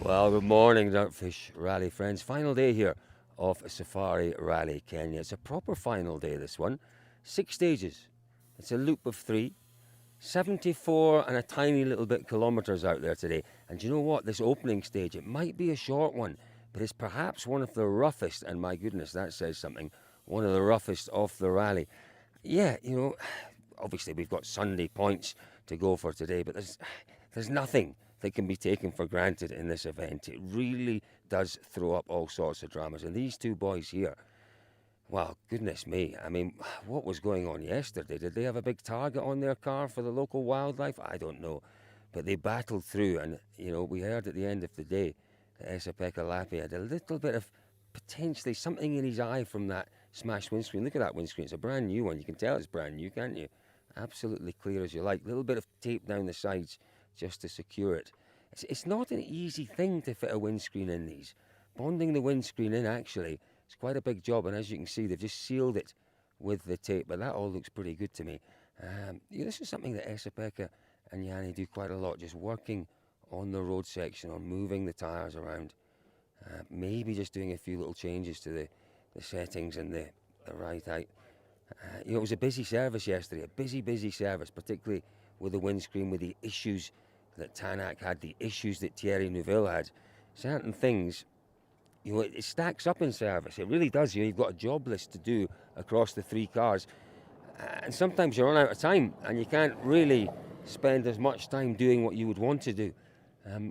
Well, good morning, Dirtfish Rally friends. Final day here of Safari Rally Kenya. It's a proper final day, this one. 6 stages. It's a loop of 3. 74 and a tiny little bit kilometres out there today. And you know what? This opening stage, it might be a short one, but it's perhaps one of the roughest, and my goodness, that says something, one of the roughest of the rally. Yeah, obviously we've got Sunday points to go for today, but there's nothing that can be taken for granted in this event. It really does throw up all sorts of dramas. And these two boys here, well, goodness me. I mean, what was going on yesterday? Did they have a big target on their car for the local wildlife? I don't know. But they battled through, and, we heard at the end of the day that Esapekka Lappi had a little bit of potentially something in his eye from that smashed windscreen. Look at that windscreen. It's a brand new one. You can tell it's brand new, can't you? Absolutely clear as you like. A little bit of tape down the sides just to secure it. It's not an easy thing to fit a windscreen in these. Bonding the windscreen in, actually, it's quite a big job, and as you can see, they've just sealed it with the tape, but that all looks pretty good to me. This is something that Esapekka and Yanni do quite a lot, just working on the road section, or moving the tyres around. Maybe just doing a few little changes to the settings and the right height. It was a busy service yesterday, a busy service, particularly with the windscreen, with the issues that Tanak had, the issues that Thierry Neuville had. Certain things, it stacks up in service. It really does. You've got a job list to do across the 3 cars. And sometimes you run out of time and you can't really spend as much time doing what you would want to do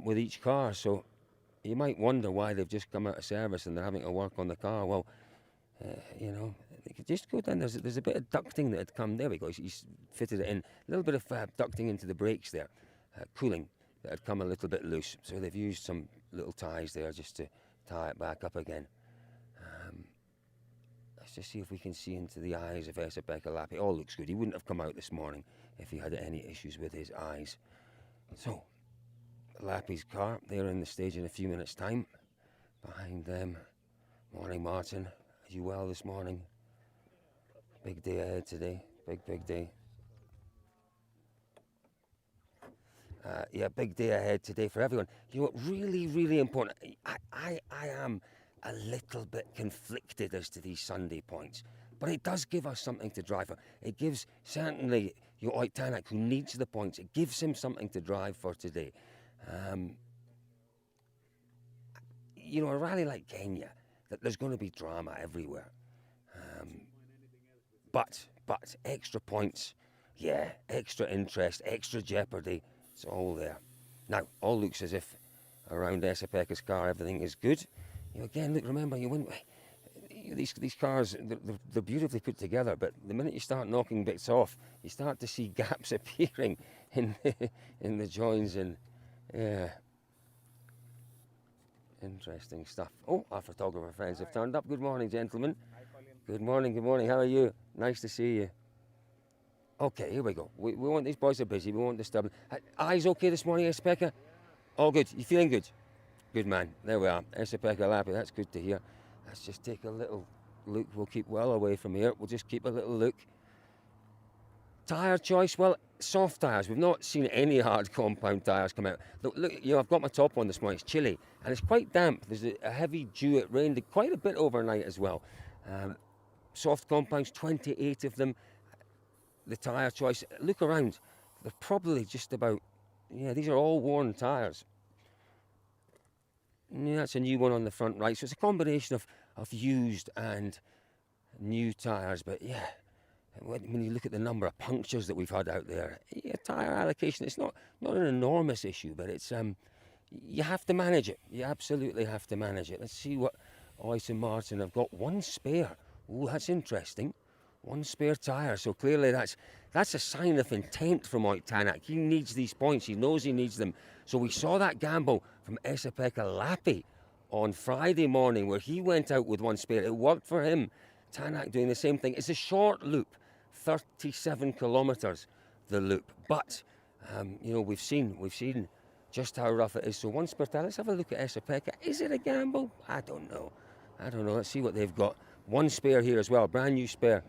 with each car. So you might wonder why they've just come out of service and they're having to work on the car. Well, they could just go down. There's a bit of ducting that had come. There we go. He's fitted it in. A little bit of ducting into the brakes there. Cooling that had come a little bit loose. So they've used some little ties there just to tie it back up again. Let's just see if we can see into the eyes of Esapekka Lappi. All looks good. He wouldn't have come out this morning if he had any issues with his eyes. So, Lappi's car, they're in the stage in a few minutes' time. Behind them, morning Martin. Are you well this morning? Big day ahead today. Big day. Big day ahead today for everyone. You know what, really important. I am a little bit conflicted as to these Sunday points, but it does give us something to drive for. It gives, certainly, Ott Tanak, who needs the points, it gives him something to drive for today. A rally like Kenya, that there's going to be drama everywhere. But extra points, extra interest, extra jeopardy, it's all there. Now, all looks as if around Esapekka's car everything is good. Again, look, remember, these cars, they're beautifully put together, but the minute you start knocking bits off, you start to see gaps appearing in the joins, and interesting stuff. Oh, our photographer friends have turned up. Good morning, gentlemen. Good morning. How are you? Nice to see you. Okay, here we go. We want, these boys are busy. We won't disturb them. Eyes okay this morning, Esapekka? All good. You feeling good? Good man. There we are. Esapekka Lappi. That's good to hear. Let's just take a little look. We'll keep well away from here. We'll just keep a little look. Tyre choice, well, soft tyres. We've not seen any hard compound tyres come out. Look, I've got my top on this morning. It's chilly and it's quite damp. There's a heavy dew. It rained quite a bit overnight as well. Soft compounds, 28 of them. The tyre choice, look around. They're probably just about, these are all worn tyres. Yeah, that's a new one on the front right. So it's a combination of used and new tyres. But when you look at the number of punctures that we've had out there, tyre allocation, it's not an enormous issue, but it's you have to manage it. You absolutely have to manage it. Let's see what Ott and Martin have got. One spare. Oh, that's interesting. One spare tyre. So clearly that's a sign of intent from Ott Tanak. He needs these points. He knows he needs them. So we saw that gamble from Esapekka Lappi on Friday morning where he went out with one spare. It worked for him. Tanak doing the same thing. It's a short loop, 37 kilometres, the loop. But, we've seen just how rough it is. So one spare tyre. Let's have a look at Esapekka. Is it a gamble? I don't know. Let's see what they've got. One spare here as well, brand new spare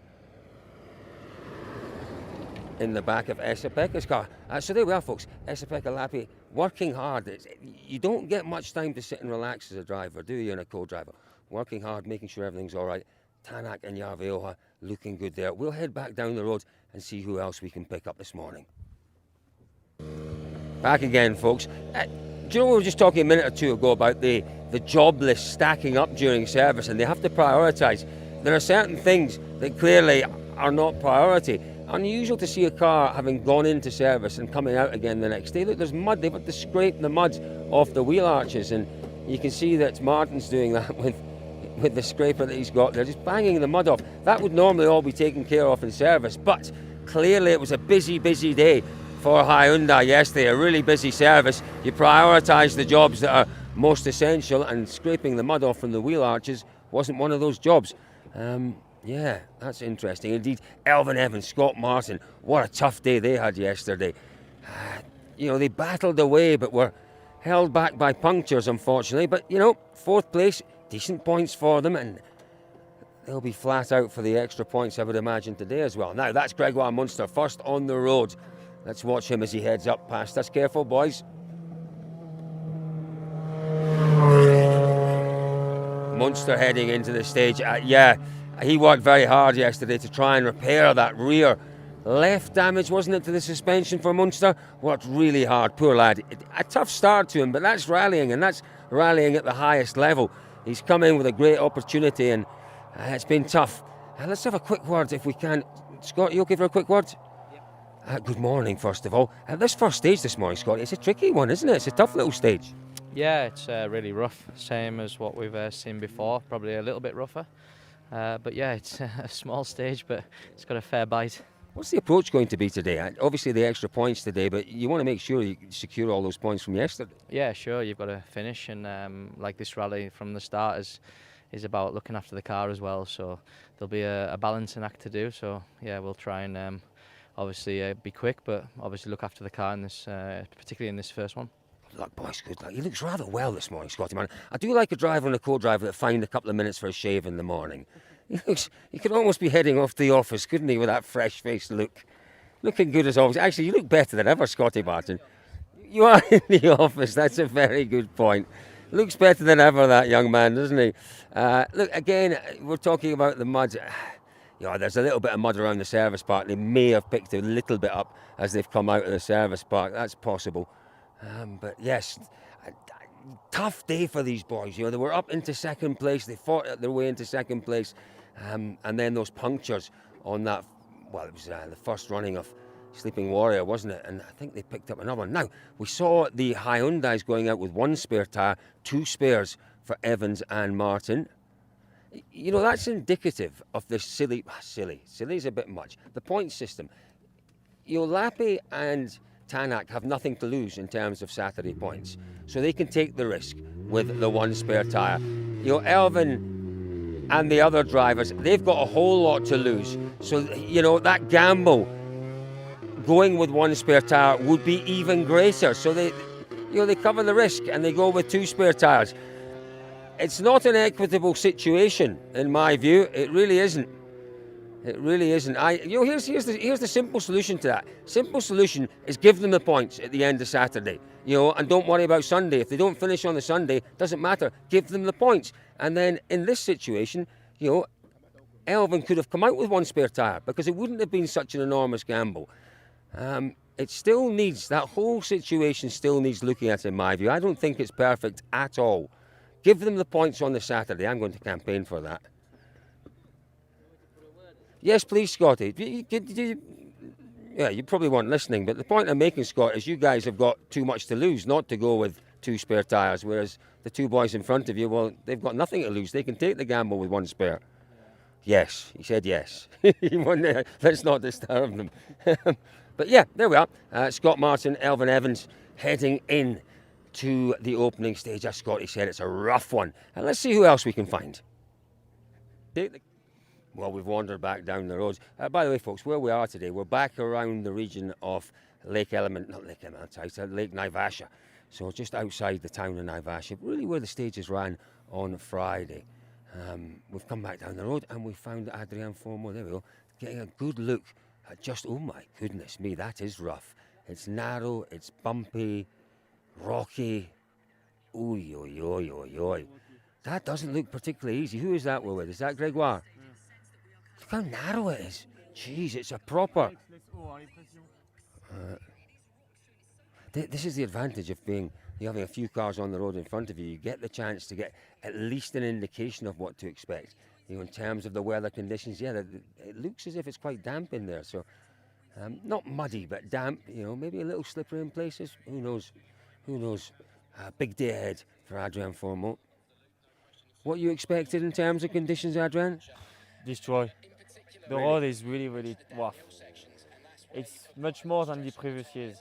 in the back of Esapekka's car. So there we are, folks. Esapekka Lappi working hard. You don't get much time to sit and relax as a driver, do you, in a co-driver? Working hard, making sure everything's all right. Tanak and Järveoja looking good there. We'll head back down the road and see who else we can pick up this morning. Back again, folks. Do you know, we were just talking a minute or two ago about the job list stacking up during service, and they have to prioritise. There are certain things that clearly are not priority. Unusual to see a car having gone into service and coming out again the next day. Look, there's mud. They've got to scrape the mud off the wheel arches, and you can see that Martin's doing that with the scraper that he's got. They're just banging the mud off. That would normally all be taken care of in service, but clearly it was a busy day for Hyundai yesterday, a really busy service. You prioritise the jobs that are most essential, and scraping the mud off from the wheel arches wasn't one of those jobs. Yeah, that's interesting. Indeed, Elfyn Evans, Scott Martin, what a tough day they had yesterday. They battled away but were held back by punctures, unfortunately. But, fourth place, decent points for them, and they'll be flat out for the extra points, I would imagine, today as well. Now, that's Gregoire Munster, first on the road. Let's watch him as he heads up past us. Careful, boys. Munster heading into the stage. He worked very hard yesterday to try and repair that rear left damage, wasn't it, to the suspension for Munster? Worked really hard, poor lad. A tough start to him, but that's rallying, and that's rallying at the highest level. He's come in with a great opportunity, and it's been tough. Let's have a quick word if we can. Scott, you okay for a quick word? Good morning, first of all. This first stage this morning, Scott, it's a tricky one, isn't it? It's a tough little stage. Yeah, it's really rough, same as what we've seen before, probably a little bit rougher. But yeah, it's a small stage, but it's got a fair bite. What's the approach going to be today? Obviously the extra points today, but you want to make sure you secure all those points from yesterday. Yeah, sure, you've got to finish, and like this rally from the start is about looking after the car as well, so there'll be a balancing act to do. So yeah, we'll try and obviously be quick, but obviously look after the car in this, particularly in this first one. Good luck, boys, good luck. He looks rather well this morning, Scotty, man. I do like a driver and a co-driver that find a couple of minutes for a shave in the morning. He could almost be heading off to the office, couldn't he, with that fresh-faced look. Looking good as always. Actually, you look better than ever, Scotty Martin. You are in the office, that's a very good point. Looks better than ever, that young man, doesn't he? Look, again, we're talking about the mud. There's a little bit of mud around the service park. They may have picked a little bit up as they've come out of the service park. That's possible. But yes, a tough day for these boys. They were up into second place. They fought their way into second place. And then those punctures on that, it was the first running of Sleeping Warrior, wasn't it? And I think they picked up another one. Now, we saw the Hyundais going out with one spare tyre, two spares for Evans and Martin. That's indicative of the silly is a bit much. The point system. Lappi and Tanak have nothing to lose in terms of Saturday points, so they can take the risk with the one spare tyre. Elfyn and the other drivers, they've got a whole lot to lose. So, that gamble going with one spare tyre would be even greater. So they cover the risk and they go with two spare tyres. It's not an equitable situation, in my view. It really isn't. It really isn't. Here's the simple solution to that. Simple solution is give them the points at the end of Saturday, and don't worry about Sunday. If they don't finish on the Sunday, doesn't matter. Give them the points. And then in this situation, Elfyn could have come out with one spare tyre because it wouldn't have been such an enormous gamble. It still needs, that whole situation still needs looking at, in my view. I don't think it's perfect at all. Give them the points on the Saturday. I'm going to campaign for that. Yes, please, Scotty. You probably weren't listening, but the point I'm making, Scott, is you guys have got too much to lose not to go with two spare tyres, whereas the two boys in front of you, well, they've got nothing to lose. They can take the gamble with one spare. Yes, he said yes. Let's not disturb them. But yeah, there we are. Scott Martin, Elfyn Evans heading in to the opening stage. As Scotty said, it's a rough one. And let's see who else we can find. Well, we've wandered back down the roads. By the way, folks, where we are today, we're back around the region of Lake Naivasha. So just outside the town of Naivasha, really where the stages ran on Friday. We've come back down the road and we found Adrian Fourmont. There we go. Getting a good look at just, oh my goodness me, that is rough. It's narrow, it's bumpy. rocky. Oy, oy, oy, oy, oy. That doesn't look particularly easy. Who is that we're with? Is that Gregoire? Look how narrow it is. Jeez, it's a proper. This is the advantage of having a few cars on the road in front of you. You get the chance to get at least an indication of what to expect. In terms of the weather conditions, yeah, it looks as if it's quite damp in there. So, not muddy, but damp. Maybe a little slippery in places. Who knows? Who knows? Big day ahead for Adrian Fourmont. What you expected in terms of conditions, Adrian? Destroy. The road is really, really rough. It's much more than the previous years.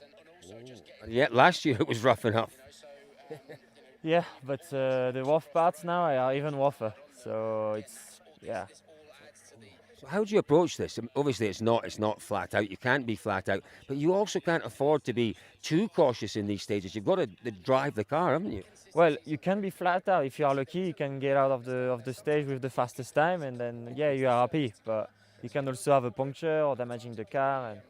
And yet last year it was rough enough. Yeah, but the rough parts now are even rougher. So yeah. So how do you approach this? Obviously it's not flat out. You can't be flat out, but you also can't afford to be too cautious in these stages. You've got to drive the car, haven't you? Well, you can be flat out. If you are lucky, you can get out of the stage with the fastest time, and then yeah, you are happy. But you can also have a puncture or damaging the car. And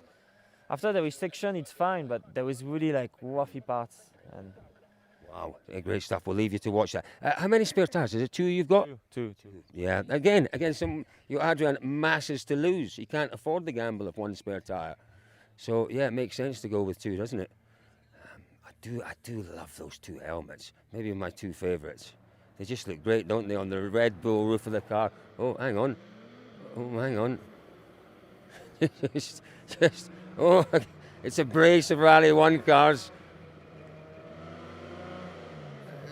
after the restriction, it's fine. But there was really roughy parts. And wow, great stuff. We'll leave you to watch that. How many spare tires? Is it 2 you've got? Two. Yeah. Again, Adrian, masses to lose. You can't afford the gamble of one spare tire. So yeah, it makes sense to go with 2, doesn't it? I do love those 2 helmets. Maybe my 2 favourites. They just look great, don't they, on the Red Bull roof of the car? Oh, hang on. It's a brace of Rally 1 cars.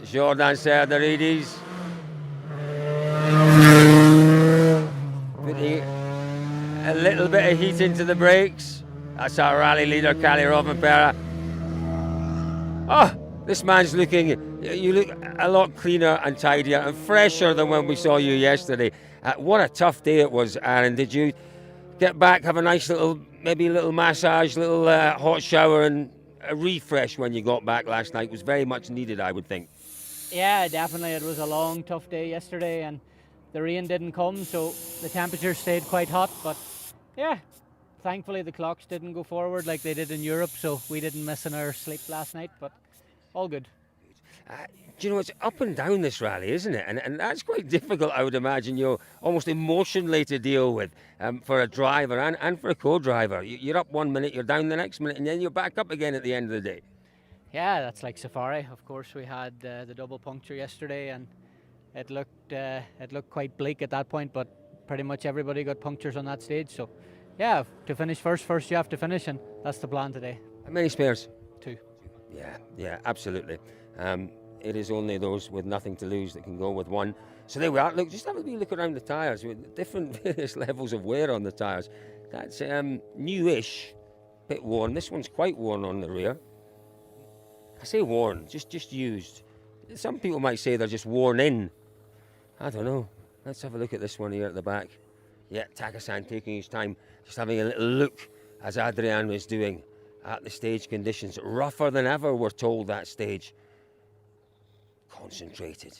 Jordan Serdaridis. Putting a little bit of heat into the brakes. That's our rally leader, Kalle Rovanperä. Oh, this man's you look a lot cleaner and tidier and fresher than when we saw you yesterday. What a tough day it was, Aaron. Did you get back, have a nice little massage, little hot shower and a refresh when you got back last night? It was very much needed, I would think. Yeah, definitely. It was a long, tough day yesterday and the rain didn't come, so the temperature stayed quite hot. But yeah, thankfully the clocks didn't go forward like they did in Europe, so we didn't miss in our sleep last night, but all good. Do you know, it's up and down this rally, isn't it? And that's quite difficult, I would imagine, almost emotionally to deal with for a driver and for a co-driver. You're up 1 minute, you're down the next minute, and then you're back up again at the end of the day. Yeah, that's like Safari. Of course, we had the double puncture yesterday, and it looked quite bleak at that point, but pretty much everybody got punctures on that stage. So, yeah, to finish first you have to finish, and that's the plan today. How many spares? 2. Yeah, absolutely. It is only those with nothing to lose that can go with 1. So there we are. Look, just have a wee look around the tyres with different various levels of wear on the tyres. That's newish, bit worn. This one's quite worn on the rear. I say worn, just used. Some people might say they're just worn in. I don't know. Let's have a look at this one here at the back. Yeah, Taka-san taking his time, just having a little look as Adrian was doing at the stage conditions. Rougher than ever, we're told, that stage. Concentrated.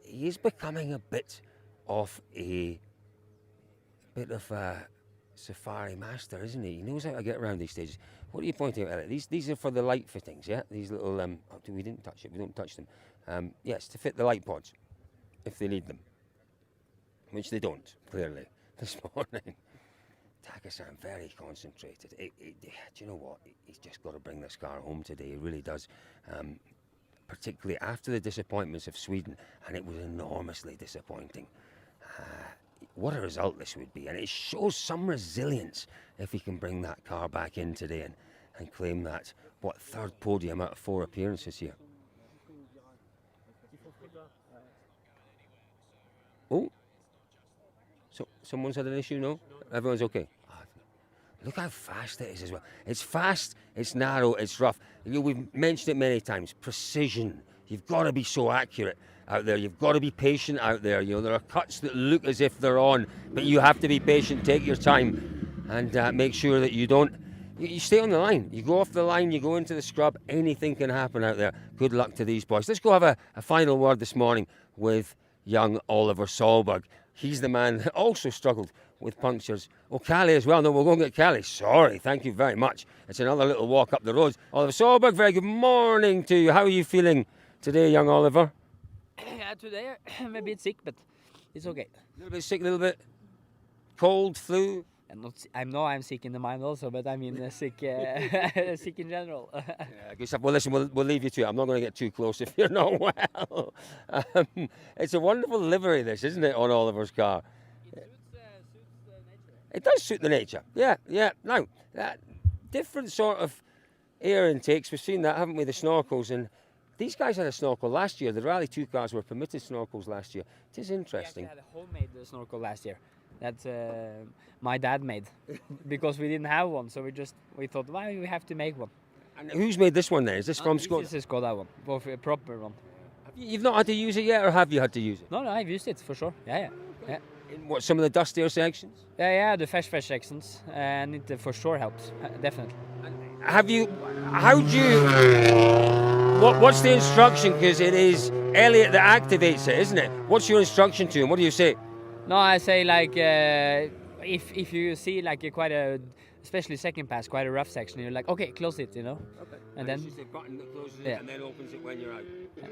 He is becoming a bit of a safari master, isn't he? He knows how to get around these stages. What are you pointing out, Elliot? These are for the light fittings, yeah? These little, we didn't touch it, we don't touch them. Yes, to fit the light pods, if they need them. Which they don't, clearly, this morning. Taka-san, very concentrated. Do you know what? He's just got to bring this car home today, he really does. Particularly after the disappointments of Sweden, and it was enormously disappointing. What a result this would be, and it shows some resilience if he can bring that car back in today and claim that, 3rd podium out of 4 appearances here. Oh, so someone's had an issue, no? Everyone's okay? Look how fast it is as well. It's fast, it's narrow, it's rough. We've mentioned it many times, precision. You've got to be so accurate out there. You've got to be patient out there. There are cuts that look as if they're on, but you have to be patient, take your time, and make sure that you don't... You stay on the line. You go off the line, you go into the scrub, anything can happen out there. Good luck to these boys. Let's go have a final word this morning with young Oliver Solberg. He's the man that also struggled with punctures. Oh, Callie as well. No, we'll go and get Callie. Sorry, thank you very much. It's another little walk up the road. Oliver Solberg, very good morning to you. How are you feeling today, young Oliver? Yeah, today I'm a bit sick, but it's okay. A little bit sick, a little bit cold, flu. I'm sick in the mind also, but I mean sick, sick in general. Yeah, good stuff. Well, listen, we'll leave you to it. I'm not going to get too close if you're not well. It's a wonderful livery, this, isn't it, on Oliver's car? It does suit the nature. Yeah, yeah. Now, different sort of air intakes. We've seen that, haven't we? The snorkels. And these guys had a snorkel last year. The Rally 2 cars were permitted snorkels last year. It is interesting. We had a homemade snorkel last year that my dad made because we didn't have one. So we thought, why do we have to make one? And who's made this one then? Is this from Skoda? This is a Skoda one, both a proper one. You've not had to use it yet, or have you had to use it? No, I've used it for sure. Yeah. In what, some of the dustier sections? Yeah, the fresh sections, and it for sure helps, definitely. What's the instruction? Because it is Elliot that activates it, isn't it? What's your instruction to him? What do you say? No, I say like if you see like especially second pass, quite a rough section, you're like, okay, close it, Okay. And then it's just a button that closes yeah. it and then opens it when you're out. Yeah.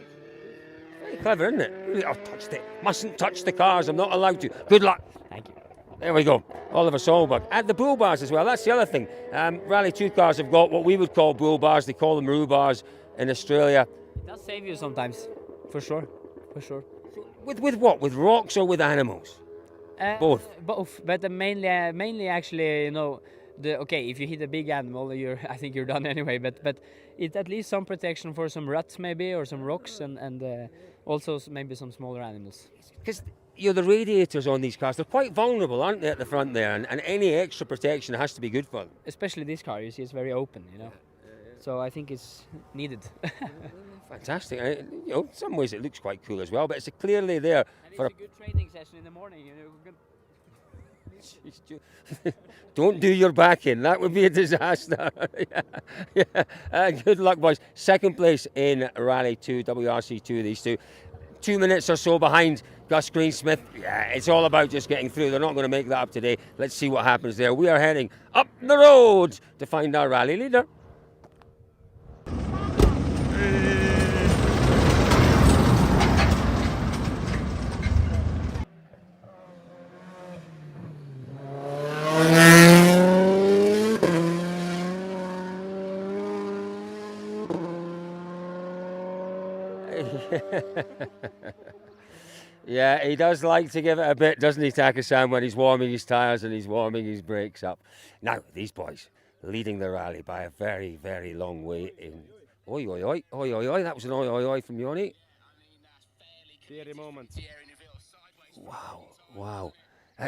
Very clever, isn't it? Really, I've touched it. Mustn't touch the cars. I'm not allowed to. Good luck. Thank you. There we go. Oliver Solberg. At the bull bars as well. That's the other thing. Rally 2 cars have got what we would call bull bars. They call them roo bars in Australia. It does save you sometimes, for sure. With what? With rocks or with animals? Both. Both, but mainly actually, if you hit a big animal, I think you're done anyway. But it's at least some protection for some ruts maybe, or some rocks, and also maybe some smaller animals. Because the radiators on these cars, they're quite vulnerable, aren't they, at the front there? And any extra protection has to be good for them. Especially this car, you see, it's very open, So I think it's needed. Fantastic. In some ways it looks quite cool as well, but it's clearly there for a good training session in the morning. Don't do your back in. That would be a disaster. Yeah. Good luck, boys. Second place in Rally 2, WRC2, these two. 2 minutes or so behind Gus Greensmith. Yeah, it's all about just getting through. They're not going to make that up today. Let's see what happens there. We are heading up the road to find our rally leader. Yeah, he does like to give it a bit, doesn't he, Taka-san, when he's warming his tyres and he's warming his brakes up. Now, these boys leading the rally by a very, very long way in. Oi, oi, oi, oi, oi, oi. That was an oi, oi, oi from Yoni. Wow.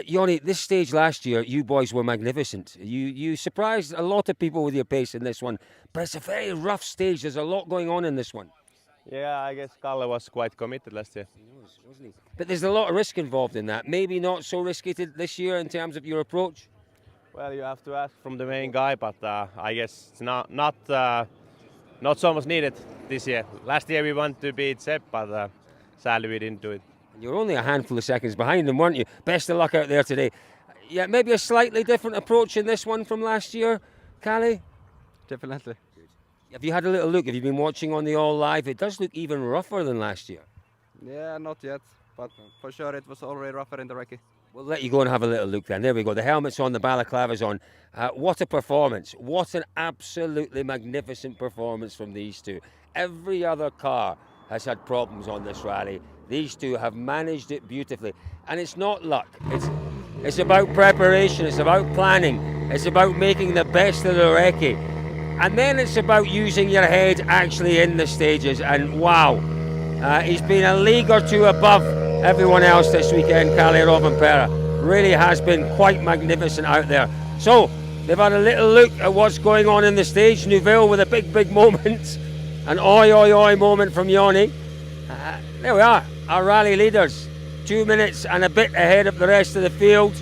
Yoni, this stage last year, you boys were magnificent. You surprised a lot of people with your pace in this one, but it's a very rough stage. There's a lot going on in this one. Yeah, I guess Kalle was quite committed last year. He was, wasn't he? But there's a lot of risk involved in that. Maybe not so risky this year in terms of your approach. Well, you have to ask from the main guy, but I guess it's not so much needed this year. Last year we wanted to beat Sepp, but sadly we didn't do it. You're only a handful of seconds behind him, weren't you? Best of luck out there today. Yeah, maybe a slightly different approach in this one from last year, Callie? Definitely. Have you had a little look? Have you been watching on the All Live? It does look even rougher than last year. Yeah, not yet, but for sure it was already rougher in the recce. We'll let you go and have a little look then. There we go. The helmet's on, the balaclava's on. What a performance. What an absolutely magnificent performance from these two. Every other car has had problems on this rally. These two have managed it beautifully. And it's not luck. It's about preparation. It's about planning. It's about making the best of the recce. And then it's about using your head actually in the stages. And wow, he's been a league or two above everyone else this weekend, Kalle Rovanperä. Really has been quite magnificent out there. So, they've had a little look at what's going on in the stage. Neuville with a big moment. An oi oi oi moment from Yoni. There we are, our rally leaders. 2 minutes and a bit ahead of the rest of the field.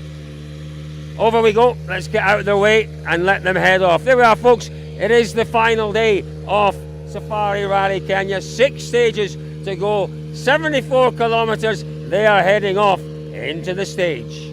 Over we go. Let's get out of their way and let them head off. There we are, folks. It is the final day of Safari Rally Kenya. 6 stages to go, 74 kilometres. They are heading off into the stage.